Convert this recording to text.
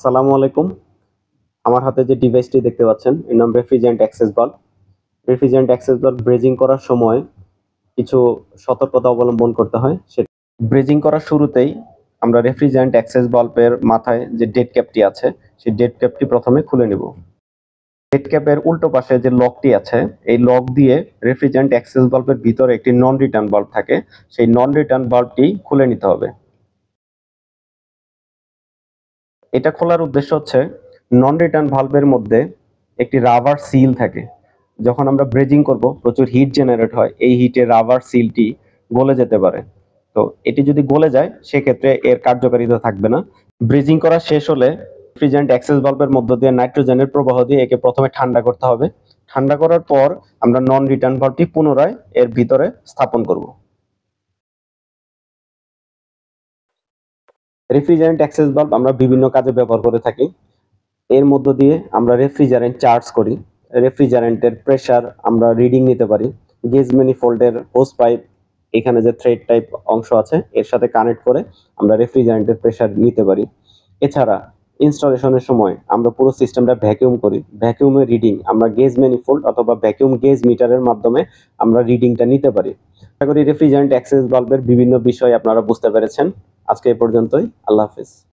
আসসালামু আলাইকুম। আমার হাতে যে ডিভাইসটি দেখতে পাচ্ছেন এর নাম refrigerant access bulb. Refrigerant access bulb ব্রেজিং করার সময় কিছু সতর্কতা অবলম্বন করতে হয়। ব্রেজিং করার শুরুতেই আমরা রেফ্রিজারেন্ট অ্যাক্সেস বাল্বের মাথায় যে ডেড ক্যাপটি আছে সেই ডেড ক্যাপটি প্রথমে খুলে নিব। ডেড ক্যাপের উল্টো পাশে যে লকটি আছে এই লক দিয়ে রেফ্রিজারেন্ট অ্যাক্সেস বাল্বের ভিতরে একটি নন রিটার্ন বাল্ব থাকে, সেই নন রিটার্ন বাল্বটি খুলে নিতে হবে। এটা খোলার উদ্দেশ্য হচ্ছে নন রিটার্ন ভালভের মধ্যে একটি রাবার সিল থাকে। যখন আমরা ব্রেজিং করব প্রচুর হিট জেনারেট হয়, এই হিটে রাবার সিলটি গলে যেতে পারে। তো এটি যদি গলে যায় সেক্ষেত্রে এর কার্যকারিতা থাকবে না। ব্রেজিং করা শেষ হলে রেফ্রিজারেন্ট অ্যাক্সেস ভালভের মধ্য দিয়ে নাইট্রোজেনের প্রবাহ দিয়ে একে প্রথমে ঠান্ডা করতে হবে। ঠান্ডা করার পর আমরা নন রিটার্ন ভালভটি পুনরায় এর ভিতরে স্থাপন করব। রেফ্রিজারেন্ট অ্যাক্সেস ভালভ আমরা বিভিন্ন কাজে ব্যবহার করে থাকি। এর মধ্য দিয়ে আমরা রেফ্রিজারেন্ট চার্জ করি, রেফ্রিজারেন্টের প্রেসার আমরা রিডিং নিতে পারি, গেজ ম্যানিফোল্ডের হোস পাইপ এখানে যে থ্রেড টাইপ অংশ আছে এর সাথে কানেক্ট করে আমরা রেফ্রিজারেন্টের প্রেসার নিতে পারি। এছাড়া ইনস্টলেশনের সময় আমরা পুরো সিস্টেমটা ভ্যাকিউম করি, ভ্যাকিউমের রিডিং আমরা গেজ ম্যানিফোল্ড অথবা ভ্যাকিউম গেজ মিটারের মাধ্যমে আমরা রিডিংটা নিতে পারি। আশা করি রেফ্রিজারেন্ট অ্যাক্সেস ভালভের বিভিন্ন বিষয় আপনারা বুঝতে পেরেছেন। আজকে এই পর্যন্তই। আল্লাহ হাফেজ।